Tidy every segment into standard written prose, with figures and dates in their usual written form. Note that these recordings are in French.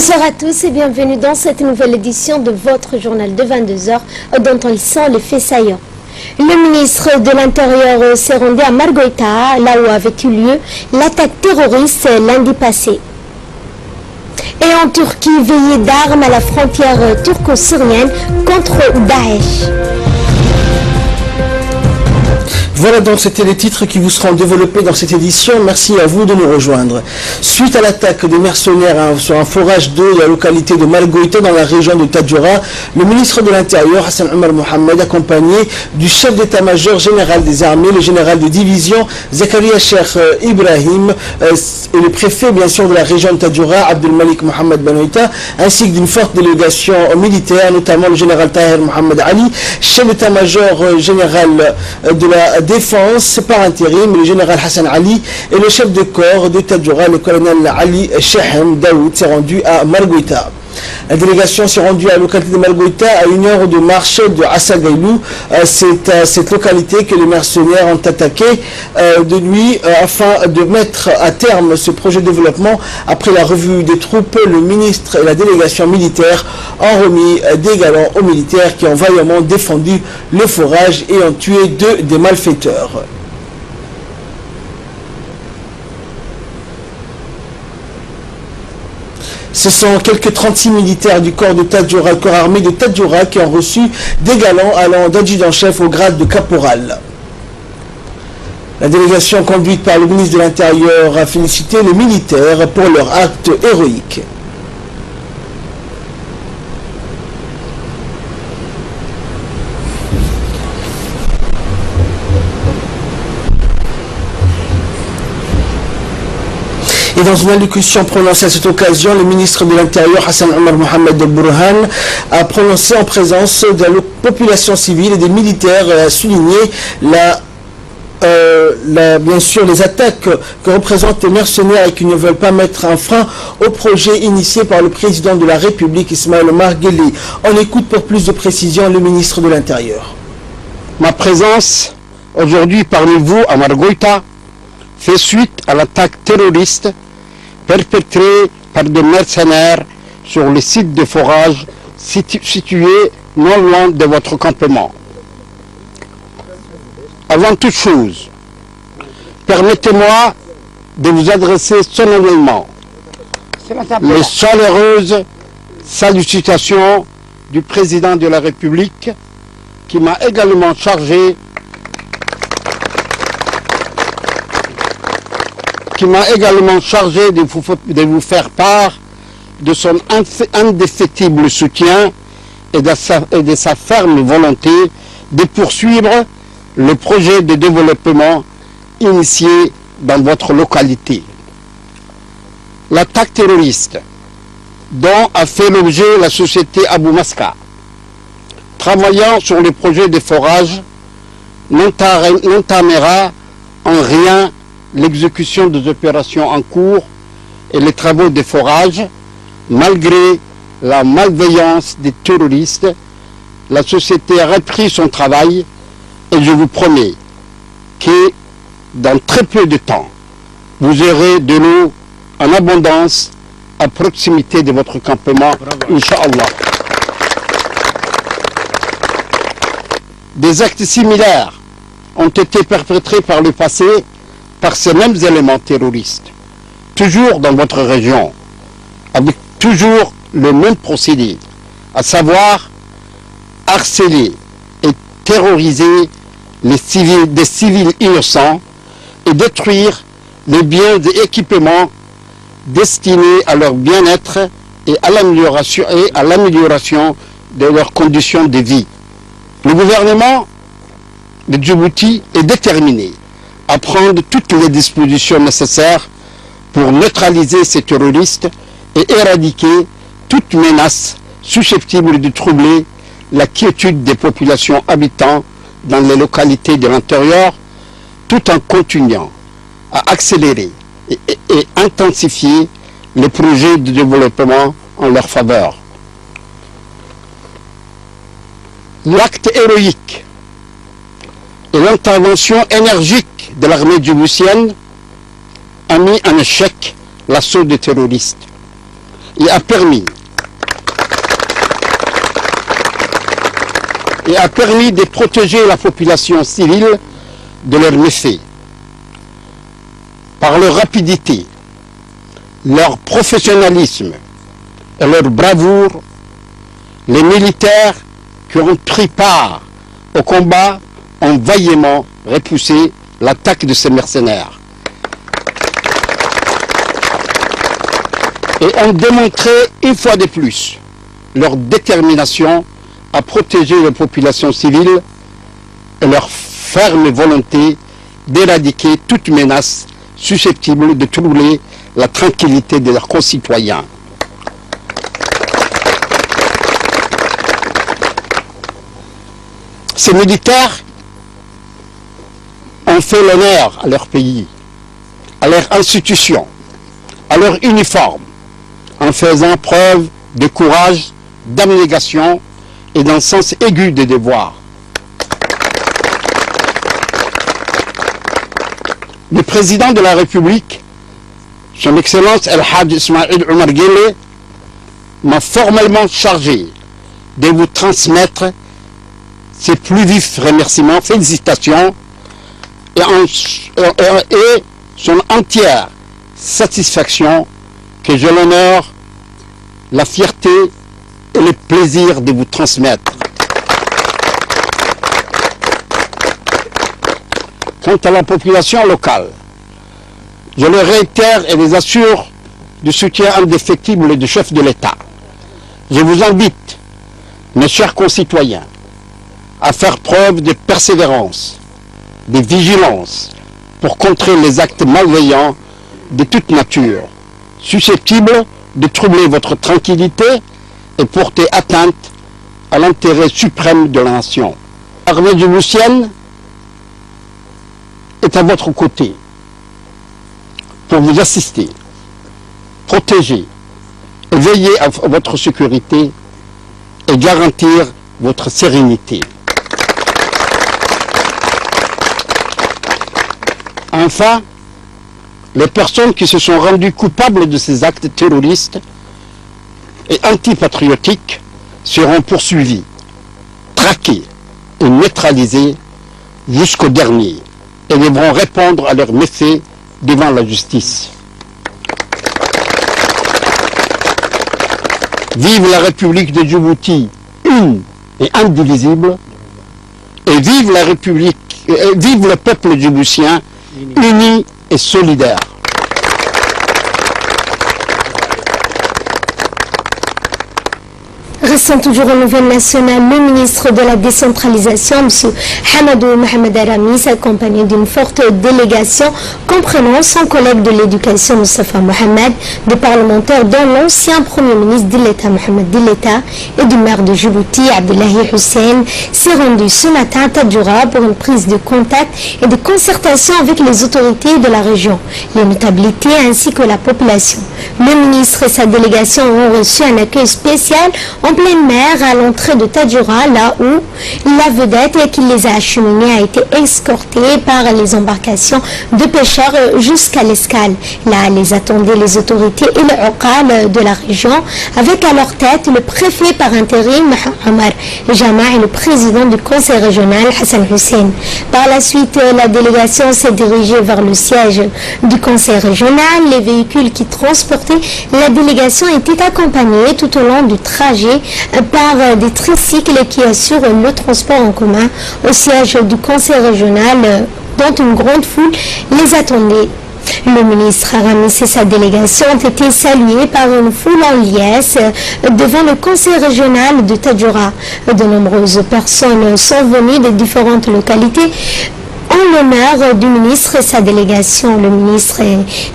Bonsoir à tous et bienvenue dans cette nouvelle édition de votre journal de 22h dont on sent les faits saillants. Le ministre de l'Intérieur s'est rendu à Margoïta, là où avait eu lieu l'attaque terroriste lundi passé. Et en Turquie, veillée d'armes à la frontière turco-syrienne contre Daesh. Voilà donc, c'était les titres qui vous seront développés dans cette édition. Merci à vous de nous rejoindre. Suite à l'attaque des mercenaires sur un forage d'eau de la localité de Margoïta dans la région de Tadjoura, le ministre de l'Intérieur, Hassan Omar Mohamed, accompagné du chef d'état-major général des armées, le général de division Zakaria Cheikh Ibrahim, et le préfet bien sûr de la région de Tadjoura, Abdelmalik Mohamed Benoïta, ainsi que d'une forte délégation militaire, notamment le général Tahir Mohamed Ali, chef d'état-major général de la défense par intérim, le général Hassan Ali, et le chef de corps de Tadjoura, le colonel Ali Shehem Daoud, s'est rendu à Margoïta. La délégation s'est rendue à la localité de Margoïta à 1 heure de marche de Assagaylou. C'est à cette localité que les mercenaires ont attaqué de nuit afin de mettre à terme ce projet de développement. Après la revue des troupes, le ministre et la délégation militaire ont remis des galons aux militaires qui ont vaillamment défendu le forage et ont tué 2 des malfaiteurs. Ce sont quelques 36 militaires du corps de Tadjoura, le corps armé de Tadjoura, qui ont reçu des galons allant d'adjudant-chef au grade de caporal. La délégation conduite par le ministre de l'Intérieur a félicité les militaires pour leur acte héroïque. Et dans une allocution prononcée à cette occasion, le ministre de l'Intérieur, Hassan Omar Mohamed Burhan, a prononcé en présence de la population civile et des militaires, a souligné bien sûr les attaques que représentent les mercenaires et qui ne veulent pas mettre un frein au projet initié par le président de la République, Ismaël Omar Guelleh. On écoute pour plus de précision le ministre de l'Intérieur. Ma présence aujourd'hui parmi vous à Margoïta fait suite à l'attaque terroriste perpétrée par des mercenaires sur le site de forage situé non loin de votre campement. Avant toute chose, permettez-moi de vous adresser solennellement les chaleureuses salutations du président de la République qui m'a également chargé de vous faire part de son indéfectible soutien et de sa ferme volonté de poursuivre le projet de développement initié dans votre localité. L'attaque terroriste dont a fait l'objet la société Abou Maska, travaillant sur le projet de forage, n'entamera en rien l'exécution des opérations en cours et les travaux de forage. Malgré la malveillance des terroristes, la société a repris son travail et je vous promets que dans très peu de temps, vous aurez de l'eau en abondance à proximité de votre campement, Inch'Allah. Des actes similaires ont été perpétrés par le passé par ces mêmes éléments terroristes, toujours dans votre région, avec toujours le même procédé, à savoir harceler et terroriser des civils innocents et détruire les biens et équipements destinés à leur bien-être et à l'amélioration de leurs conditions de vie. Le gouvernement de Djibouti est déterminé à prendre toutes les dispositions nécessaires pour neutraliser ces terroristes et éradiquer toute menace susceptible de troubler la quiétude des populations habitant dans les localités de l'intérieur, tout en continuant à accélérer et intensifier les projets de développement en leur faveur. L'acte héroïque et l'intervention énergique de l'armée djiboutienne a mis en échec l'assaut des terroristes. et a permis de protéger la population civile de leurs méfaits. Par leur rapidité, leur professionnalisme et leur bravoure, les militaires qui ont pris part au combat ont vaillamment repoussé l'attaque de ces mercenaires et ont démontré une fois de plus leur détermination à protéger les populations civiles et leur ferme volonté d'éradiquer toute menace susceptible de troubler la tranquillité de leurs concitoyens. Ces militaires ont fait l'honneur à leur pays, à leur institution, à leur uniforme, en faisant preuve de courage, d'abnégation et d'un sens aigu des devoirs. Le président de la République, son Excellence El-Hajj Ismaïl Omar Guelleh, m'a formellement chargé de vous transmettre ses plus vifs remerciements, félicitations et son entière satisfaction que j'ai l'honneur, la fierté et le plaisir de vous transmettre. Quant à la population locale, je le réitère et les assure du soutien indéfectible du chef de l'État. Je vous invite, mes chers concitoyens, à faire preuve de persévérance, de vigilance pour contrer les actes malveillants de toute nature, susceptibles de troubler votre tranquillité et porter atteinte à l'intérêt suprême de la nation. L'armée djiboutienne est à votre côté pour vous assister, protéger et veiller à votre sécurité et garantir votre sérénité. Enfin, les personnes qui se sont rendues coupables de ces actes terroristes et antipatriotiques seront poursuivies, traquées et neutralisées jusqu'au dernier et devront répondre à leurs méfaits devant la justice. Vive la République de Djibouti, une et indivisible, et vive la République, vive le peuple djiboutien, uni et solidaire. Restant toujours au niveau national, le ministre de la décentralisation, M. Hamadou Mohamed Aramis, accompagné d'une forte délégation comprenant son collègue de l'éducation, Moustapha Mohamed, des parlementaires dont l'ancien premier ministre d'Illeta, Mohamed Dilleta, et du maire de Djibouti, Abdullahi Hussein, s'est rendu ce matin à Tadjoura pour une prise de contact et de concertation avec les autorités de la région, les notabilités ainsi que la population. Le ministre et sa délégation ont reçu un accueil spécial en pleine mer à l'entrée de Tadjoura, là où la vedette qui les a acheminés a été escortée par les embarcations de pêcheurs jusqu'à l'escale. Là, les attendaient les autorités et le Oqal de la région, avec à leur tête le préfet par intérim Omar Jama et le président du conseil régional Hassan Hussein. Par la suite, la délégation s'est dirigée vers le siège du conseil régional. Les véhicules qui transportaient la délégation étaient accompagnés tout au long du trajet par des tricycles qui assurent le transport en commun au siège du conseil régional, dont une grande foule les attendait. Le ministre Aramis et sa délégation ont été salués par une foule en liesse devant le conseil régional de Tadjoura. De nombreuses personnes sont venues de différentes localités en l'honneur du ministre et sa délégation. Le ministre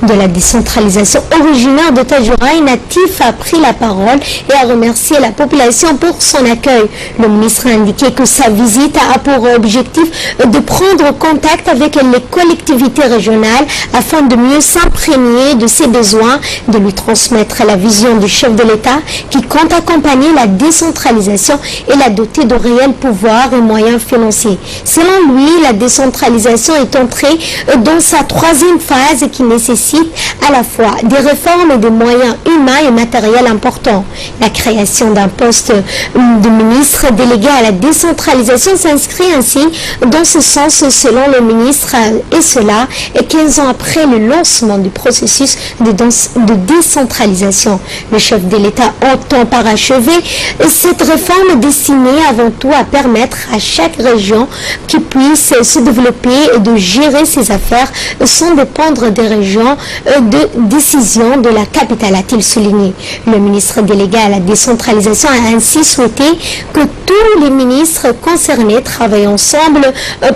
de la décentralisation originaire de Tadjoura et natif a pris la parole et a remercié la population pour son accueil. Le ministre a indiqué que sa visite a pour objectif de prendre contact avec les collectivités régionales afin de mieux s'imprégner de ses besoins, de lui transmettre la vision du chef de l'État qui compte accompagner la décentralisation et la doter de réels pouvoirs et moyens financiers. Selon lui, la décentralisation décentralisation est entrée dans sa troisième phase qui nécessite à la fois des réformes et des moyens humains et matériels importants. La création d'un poste de ministre délégué à la décentralisation s'inscrit ainsi dans ce sens selon le ministre, et cela 15 ans après le lancement du processus de décentralisation. Le chef de l'État entend parachever cette réforme destinée avant tout à permettre à chaque région qui puisse se développer et de gérer ses affaires sans dépendre des régions de décision de la capitale, a-t-il souligné. Le ministre délégué à la décentralisation a ainsi souhaité que tous les ministres concernés travaillent ensemble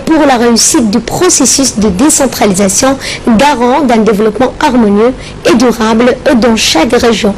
pour la réussite du processus de décentralisation, garant d'un développement harmonieux et durable dans chaque région.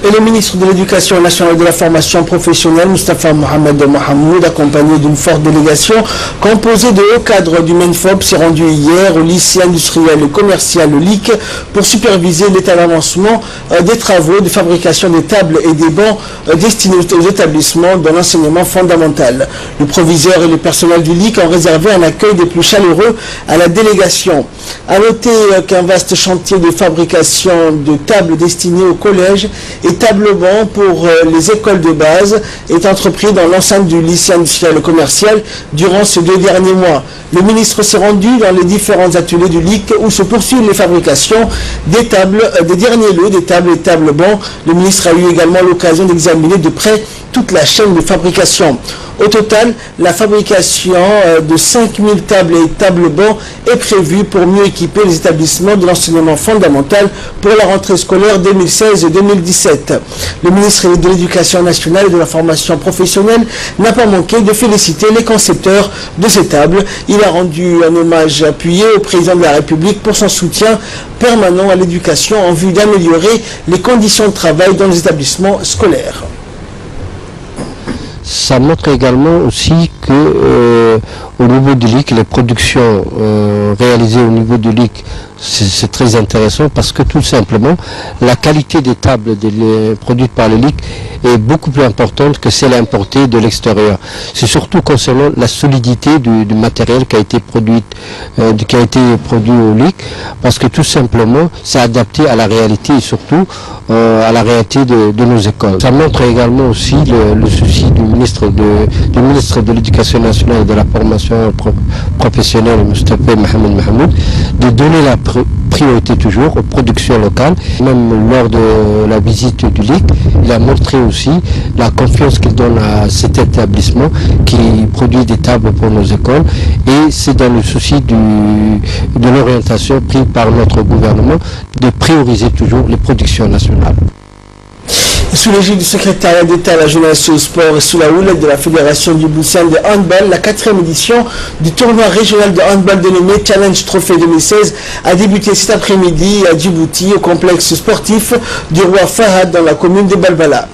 Et le ministre de l'Éducation nationale et de la formation professionnelle, Moustapha Mohamed Mohamoud, accompagné d'une forte délégation composée de hauts cadres du MENFOP, s'est rendu hier au lycée industriel et commercial LIC pour superviser l'état d'avancement des travaux de fabrication des tables et des bancs destinés aux établissements de l'enseignement fondamental. Le proviseur et le personnel du LIC ont réservé un accueil des plus chaleureux à la délégation. À noter qu'un vaste chantier de fabrication de tables destinées aux collèges et tableaux-bancs pour les écoles de base est entrepris dans l'enceinte du lycée industriel et commercial durant ces 2 derniers mois. Le ministre s'est rendu dans les différents ateliers du LIC où se poursuivent les fabrications des tables, des derniers lots des tables et tables-bancs. Le ministre a eu également l'occasion d'examiner de près toute la chaîne de fabrication. Au total, la fabrication de 5000 tables et tables-bancs est prévue pour mieux équiper les établissements de l'enseignement fondamental pour la rentrée scolaire 2016 et 2017. Le ministre de l'Éducation nationale et de la formation professionnelle n'a pas manqué de féliciter les concepteurs de ces tables. Il a rendu un hommage appuyé au président de la République pour son soutien permanent à l'éducation en vue d'améliorer les conditions de travail dans les établissements scolaires. Ça montre également aussi que au niveau du LIC, les productions réalisées au niveau du LIC, c'est très intéressant parce que tout simplement, la qualité des tables produites par le LIC est beaucoup plus importante que celle importée de l'extérieur. C'est surtout concernant la solidité du matériel qui a été produit au LIC, parce que tout simplement, c'est adapté à la réalité et surtout à la réalité de nos écoles. Ça montre également aussi le souci du ministre de l'Éducation nationale et de la formation professionnelle, Moustapha Mohamed Mohamoud, de donner la priorité toujours aux productions locales. Même lors de la visite du LIC, il a montré aussi la confiance qu'il donne à cet établissement qui produit des tables pour nos écoles, et c'est dans le souci de l'orientation prise par notre gouvernement de prioriser toujours les productions nationales. Sous l'égide du secrétariat d'État à la jeunesse et au sport et sous la houlette de la Fédération djiboutienne de handball, la 4e édition du tournoi régional de handball dénommé Challenge Trophy 2016 a débuté cet après-midi à Djibouti au complexe sportif du roi Fahad dans la commune de Balbala.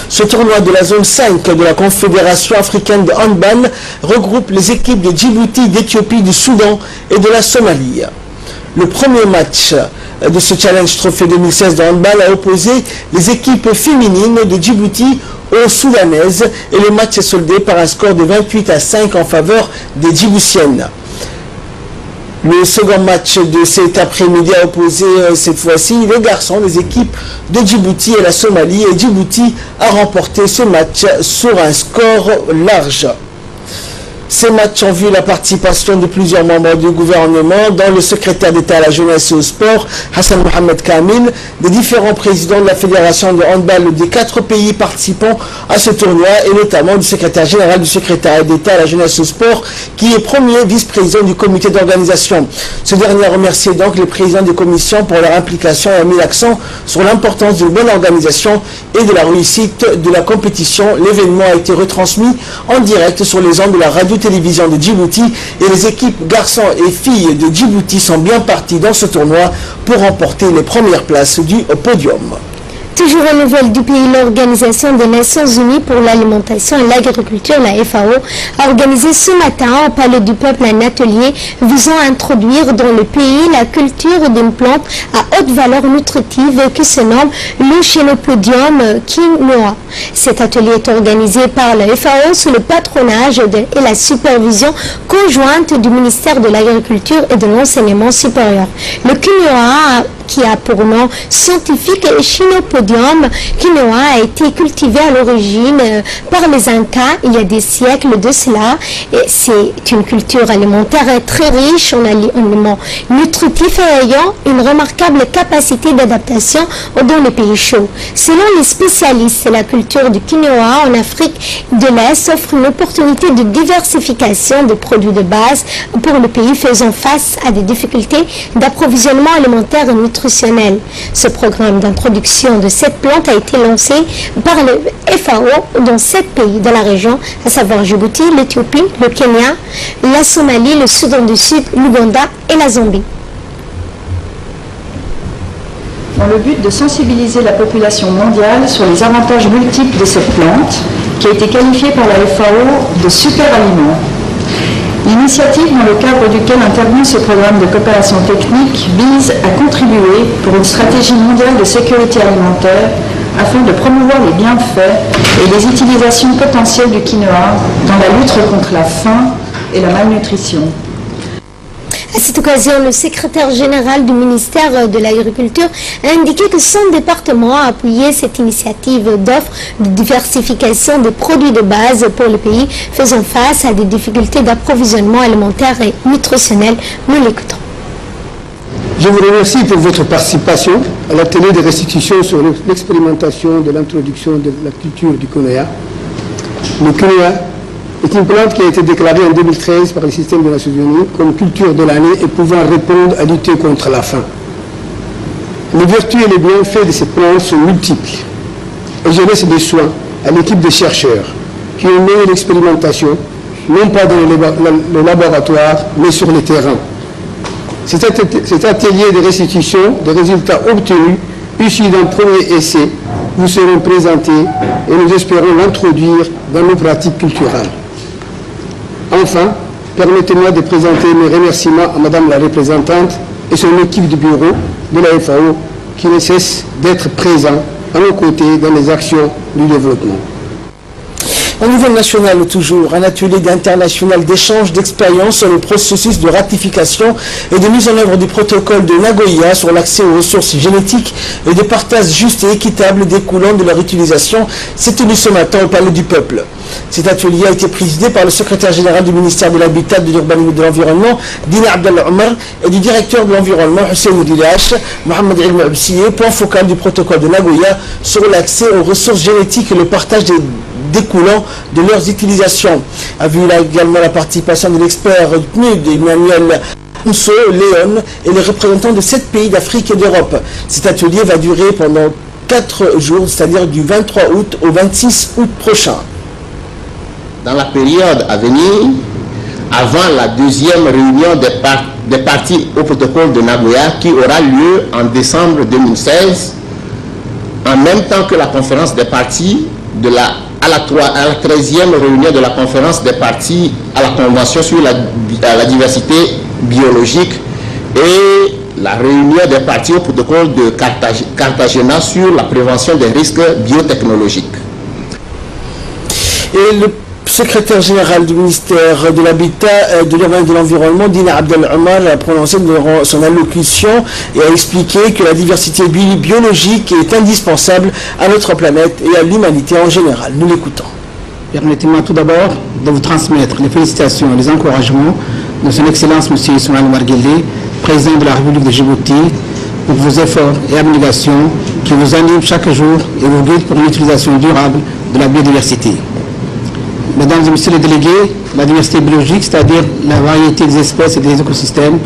Ce tournoi de la zone 5 de la Confédération africaine de handball regroupe les équipes de Djibouti, d'Éthiopie, du Soudan et de la Somalie. Le premier match de ce Challenge Trophy 2016 de handball a opposé les équipes féminines de Djibouti aux Soudanaises et le match est soldé par un score de 28-5 en faveur des Djiboutiennes. Le second match de cet après-midi a opposé cette fois-ci les garçons des équipes de Djibouti et la Somalie, et Djibouti a remporté ce match sur un score large. Ces matchs ont vu la participation de plusieurs membres du gouvernement, dont le secrétaire d'État à la jeunesse et au sport, Hassan Mohamed Kamil, des différents présidents de la fédération de handball des 4 pays participants à ce tournoi, et notamment du secrétaire général du secrétariat d'État à la jeunesse et au sport, qui est premier vice-président du comité d'organisation. Ce dernier a remercié donc les présidents des commissions pour leur implication et a mis l'accent sur l'importance d'une bonne organisation et de la réussite de la compétition. L'événement a été retransmis en direct sur les ondes de la radio-télévision de Djibouti, et les équipes garçons et filles de Djibouti sont bien partis dans ce tournoi pour remporter les premières places du podium. Toujours aux nouvelles du pays, l'Organisation des Nations Unies pour l'alimentation et l'agriculture, la FAO, a organisé ce matin au Palais du Peuple un atelier visant à introduire dans le pays la culture d'une plante à haute haute valeur nutritive qui se nomme le Chenopodium quinoa. Cet atelier est organisé par la FAO sous le patronage et la supervision conjointe du ministère de l'Agriculture et de l'Enseignement supérieur. Le quinoa, qui a pour nom scientifique Chenopodium quinoa, a été cultivé à l'origine par les Incas il y a des siècles de cela. C'est une culture alimentaire très riche en aliments nutritifs et ayant une remarquable capacité d'adaptation dans les pays chauds. Selon les spécialistes, la culture du quinoa en Afrique de l'Est offre une opportunité de diversification des produits de base pour le pays faisant face à des difficultés d'approvisionnement alimentaire et nutritionnel. Ce programme d'introduction de cette plante a été lancé par le FAO dans 7 pays de la région, à savoir Djibouti, l'Éthiopie, le Kenya, la Somalie, le Soudan du Sud, l'Ouganda et la Zambie. Dans le but de sensibiliser la population mondiale sur les avantages multiples de cette plante, qui a été qualifiée par la FAO de super aliment. L'initiative dans le cadre duquel intervient ce programme de coopération technique vise à contribuer pour une stratégie mondiale de sécurité alimentaire afin de promouvoir les bienfaits et les utilisations potentielles du quinoa dans la lutte contre la faim et la malnutrition. À cette occasion, le secrétaire général du ministère de l'Agriculture a indiqué que son département a appuyé cette initiative d'offre de diversification des produits de base pour les pays faisant face à des difficultés d'approvisionnement alimentaire et nutritionnel. Nous l'écoutons. Je vous remercie pour votre participation à l'atelier de restitution sur l'expérimentation de l'introduction de la culture du quinoa. Le quinoa est une plante qui a été déclarée en 2013 par le système des Nations Unies comme culture de l'année et pouvant répondre à lutter contre la faim. Les vertus et les bienfaits de cette plante sont multiples. Et je laisse des soins à l'équipe de chercheurs qui ont mené l'expérimentation, non pas dans le laboratoire, mais sur le terrain. Cet atelier de restitution des résultats obtenus, issus d'un premier essai, vous seront présentés et nous espérons l'introduire dans nos pratiques culturelles. Enfin, permettez-moi de présenter mes remerciements à Madame la représentante et son équipe de bureau de la FAO qui ne cesse d'être présents à nos côtés dans les actions du développement. Au niveau national, toujours, un atelier international d'échange d'expériences sur le processus de ratification et de mise en œuvre du protocole de Nagoya sur l'accès aux ressources génétiques et de partage juste et équitable découlant de leur utilisation s'est tenu ce matin au Palais du Peuple. Cet atelier a été présidé par le secrétaire général du ministère de l'Habitat, de l'Urbanisme et de l'Environnement, Dina Abdallah Omar, et du directeur de l'Environnement, Hussein Oudilash, Mohamed Ilm Absiye, point focal du protocole de Nagoya sur l'accès aux ressources génétiques et le partage des découlant de leurs utilisations. A vu là également la participation de l'expert PNUD, Emmanuel Mousso, Léon et les représentants de 7 pays d'Afrique et d'Europe. Cet atelier va durer pendant 4 jours, c'est-à-dire du 23 août au 26 août prochain. Dans la période à venir, avant la deuxième réunion des parties au protocole de Nagoya qui aura lieu en décembre 2016, en même temps que la conférence des parties à la 13e réunion de la conférence des parties à la Convention sur la diversité biologique et la réunion des parties au protocole de Cartagena sur la prévention des risques biotechnologiques. Et le secrétaire général du ministère de l'Habitat, de l'Urbanisme et de l'Environnement, Dina Abdallah Omar, a prononcé durant son allocution et a expliqué que la diversité biologique est indispensable à notre planète et à l'humanité en général. Nous l'écoutons. Permettez-moi tout d'abord de vous transmettre les félicitations et les encouragements de son Excellence M. Ismaël Marguerite, président de la République de Djibouti, pour vos efforts et abnégations qui vous animent chaque jour et vous guident pour une utilisation durable de la biodiversité. Mesdames et messieurs les délégués, la diversité biologique, c'est-à-dire la variété des espèces et des écosystèmes,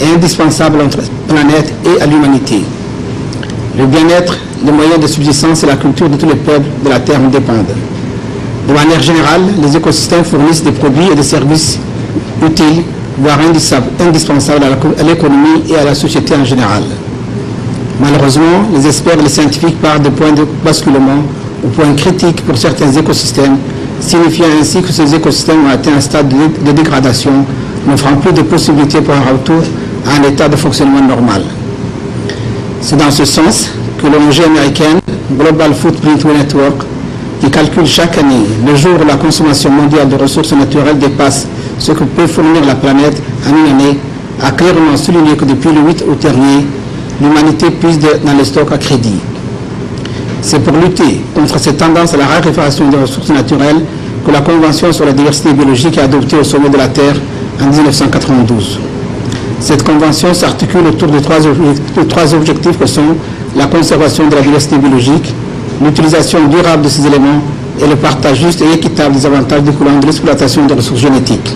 est indispensable à notre planète et à l'humanité. Le bien-être, les moyens de subsistance et la culture de tous les peuples de la Terre en dépendent. De manière générale, les écosystèmes fournissent des produits et des services utiles, voire indispensables à l'économie et à la société en général. Malheureusement, les experts et les scientifiques parlent de points de basculement ou points critiques pour certains écosystèmes, signifiant ainsi que ces écosystèmes ont atteint un stade de dégradation, n'offrant plus de possibilités pour un retour à un état de fonctionnement normal. C'est dans ce sens que l'ONG américaine Global Footprint Network, qui calcule chaque année le jour où la consommation mondiale de ressources naturelles dépasse ce que peut fournir la planète en une année, a clairement souligné que depuis le 8 août dernier, l'humanité puise dans les stocks à crédit. C'est pour lutter contre cette tendance à la raréfaction des ressources naturelles que la Convention sur la diversité biologique est adoptée au sommet de la Terre en 1992. Cette convention s'articule autour de trois objectifs que sont la conservation de la diversité biologique, l'utilisation durable de ces éléments et le partage juste et équitable des avantages découlant de l'exploitation des ressources génétiques.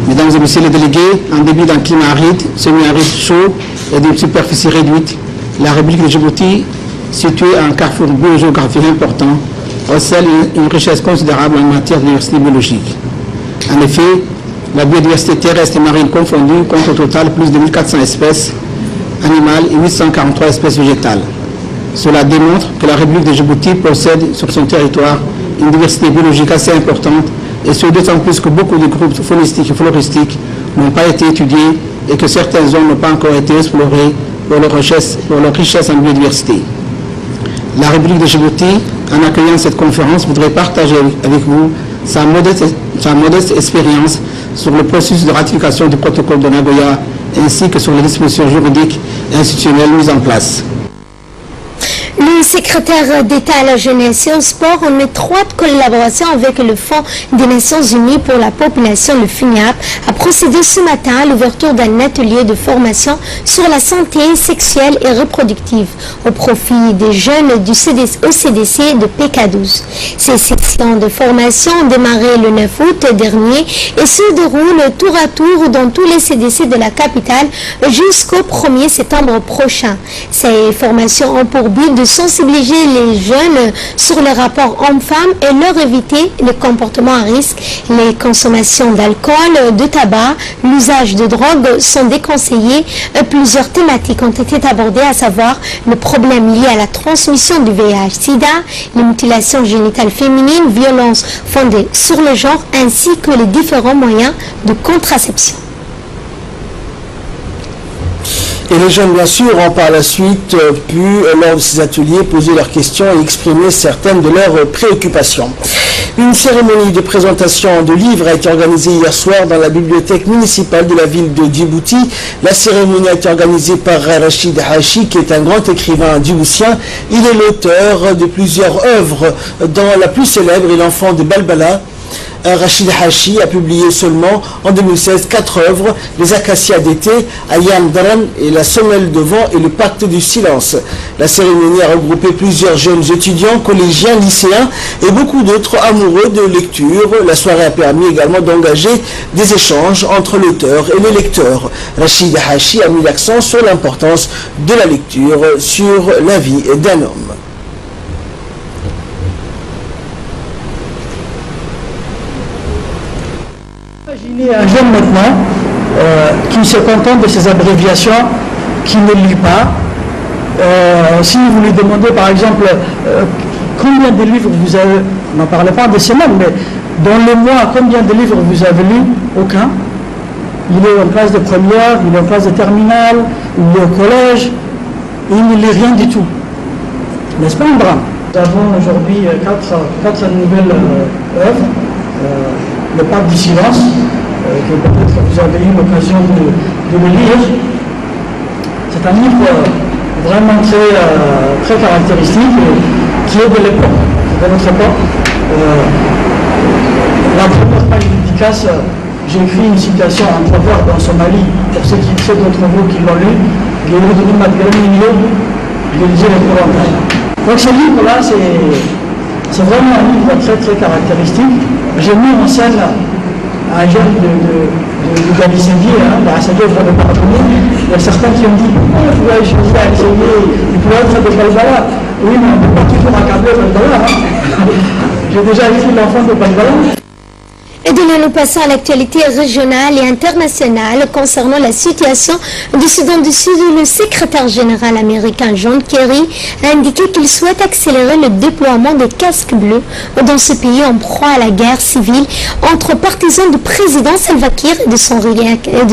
Mesdames et messieurs les délégués, en début d'un climat aride, semi-aride chaud et d'une superficie réduite, la République de Djibouti, située à un carrefour biogéographique important, recèle une richesse considérable en matière de diversité biologique. En effet, la biodiversité terrestre et marine confondue compte au total plus de 1400 espèces animales et 843 espèces végétales. Cela démontre que la République de Djibouti possède sur son territoire une diversité biologique assez importante, et ce d'autant plus que beaucoup de groupes faunistiques et floristiques n'ont pas été étudiés et que certaines zones n'ont pas encore été explorées pour leur richesse en biodiversité. La République de Djibouti, en accueillant cette conférence, voudrait partager avec vous sa modeste expérience sur le processus de ratification du protocole de Nagoya ainsi que sur les dispositions juridiques et institutionnelles mises en place. Le secrétaire d'État à la jeunesse et au sport, en étroite collaboration avec le Fonds des Nations Unies pour la population, le FUNIAP, a procédé ce matin à l'ouverture d'un atelier de formation sur la santé sexuelle et reproductive au profit des jeunes du CDC de PK12. Ces sessions de formation ont démarré le 9 août dernier et se déroulent tour à tour dans tous les CDC de la capitale jusqu'au 1er septembre prochain. Ces formations ont pour but de sensibiliser les jeunes sur les rapports hommes-femmes et leur éviter les comportements à risque. Les consommations d'alcool, de tabac, l'usage de drogue sont déconseillés. Plusieurs thématiques ont été abordées, à savoir le problème lié à la transmission du VIH-Sida, les mutilations génitales féminines, violences fondées sur le genre, ainsi que les différents moyens de contraception. Et les jeunes, bien sûr, ont par la suite pu, lors de ces ateliers, poser leurs questions et exprimer certaines de leurs préoccupations. Une cérémonie de présentation de livres a été organisée hier soir dans la bibliothèque municipale de la ville de Djibouti. La cérémonie a été organisée par Rachid Hachi, qui est un grand écrivain djiboutien. Il est l'auteur de plusieurs œuvres, dont la plus célèbre est L'enfant de Balbala. Rachid Hachi a publié seulement en 2016 4 œuvres, Les Acacias d'été, Ayam Daran et La Semelle de vent et Le Pacte du silence. La cérémonie a regroupé plusieurs jeunes étudiants, collégiens, lycéens et beaucoup d'autres amoureux de lecture. La soirée a permis également d'engager des échanges entre l'auteur et le lecteur. Rachid Hachi a mis l'accent sur l'importance de la lecture sur la vie d'un homme. Imaginez un jeune maintenant qui se contente de ces abréviations, qui ne lit pas. Si vous lui demandez par exemple combien de livres vous avez, on n'en parle pas des semaines, mais dans le mois, combien de livres vous avez lu? Aucun. Il est en classe de première, il est en classe de terminale, il est au collège, et il ne lit rien du tout. N'est-ce pas un drame? Nous avons aujourd'hui quatre nouvelles œuvres. Le Pacte du silence, que peut-être vous avez eu l'occasion de le lire. C'est un livre vraiment très caractéristique, qui est de l'époque, de notre époque. La première page dédicace, j'ai écrit une citation, un proverbe en Somalie, pour ceux d'entre vous qui l'ont lu, donc ce livre-là, c'est vraiment un livre très caractéristique. J'ai mis en scène un jeune de Galisévie, la Assadio, je l'avais pardonné. Il y a certains qui ont dit il pourrait échanger à essayer, il pourrait être de Balbala. Oui, mais on ne peut pas toujours accabler Balbala. J'ai déjà écrit L'enfant de Balbala. Et de là, nous passons à l'actualité régionale et internationale concernant la situation du Soudan du Sud, où le secrétaire général américain John Kerry a indiqué qu'il souhaite accélérer le déploiement des casques bleus dans ce pays en proie à la guerre civile entre partisans du président Salva Kiir et de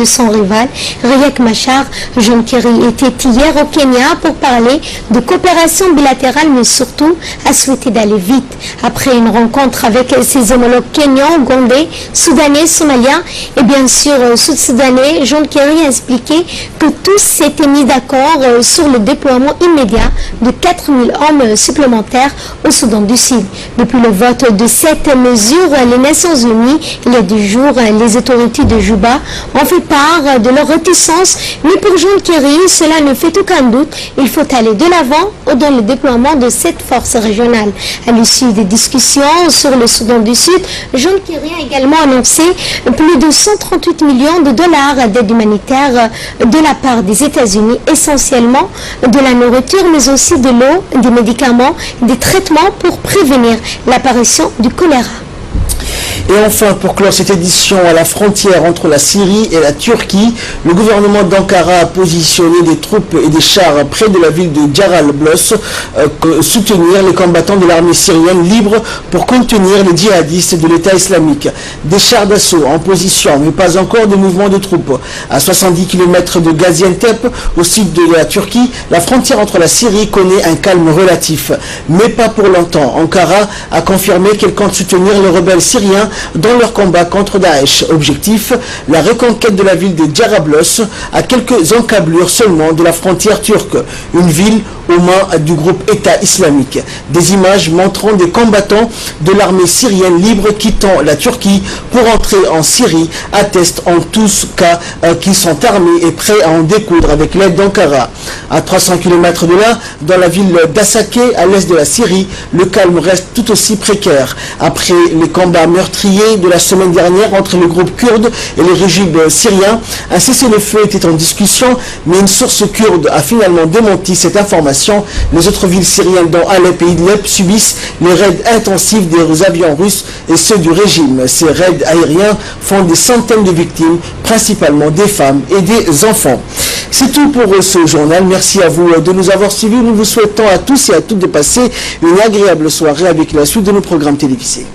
son rival Riek Machar. John Kerry était hier au Kenya pour parler de coopération bilatérale, mais surtout a souhaité d'aller vite. Après une rencontre avec ses homologues kenyans, ougandais, soudanais, somaliens et bien sûr sud-soudanais, John Kerry a expliqué que tous s'étaient mis d'accord sur le déploiement immédiat de 4000 hommes supplémentaires au Soudan du Sud. Depuis le vote de cette mesure, les Nations Unies, il y a 2 jours, les autorités de Juba ont fait part de leur réticence, mais pour John Kerry, cela ne fait aucun doute, il faut aller de l'avant dans le déploiement de cette force régionale. À l'issue des discussions sur le Soudan du Sud, John Kerry a également annoncé plus de 138 millions de dollars d'aide humanitaire de la part des États-Unis, essentiellement de la nourriture, mais aussi de l'eau, des médicaments, des traitements pour prévenir l'apparition du choléra. Et enfin, pour clore cette édition, à la frontière entre la Syrie et la Turquie, le gouvernement d'Ankara a positionné des troupes et des chars près de la ville de Jarablos, soutenir les combattants de l'armée syrienne libre pour contenir les djihadistes de l'État islamique. Des chars d'assaut en position, mais pas encore de mouvement de troupes. À 70 km de Gaziantep, au sud de la Turquie, la frontière entre la Syrie connaît un calme relatif. Mais pas pour longtemps. Ankara a confirmé qu'elle compte soutenir les rebelles syriens dans leur combat contre Daesh. Objectif, la reconquête de la ville de Jarablos, à quelques encablures seulement de la frontière turque, une ville aux mains du groupe État islamique. Des images montrant des combattants de l'armée syrienne libre quittant la Turquie pour entrer en Syrie attestent en tous cas qu'ils sont armés et prêts à en découdre avec l'aide d'Ankara. À 300 km de là, dans la ville d'Asake, à l'est de la Syrie, le calme reste tout aussi précaire. Après les combats meurtriers de la semaine dernière entre le groupe kurde et le régime syrien, un cessez-le-feu était en discussion, mais une source kurde a finalement démenti cette information. Les autres villes syriennes, dont Alep et Idlib, subissent les raids intensifs des avions russes et ceux du régime. Ces raids aériens font des centaines de victimes, principalement des femmes et des enfants. C'est tout pour ce journal. Merci à vous de nous avoir suivis. Nous vous souhaitons à tous et à toutes de passer une agréable soirée avec la suite de nos programmes télévisés.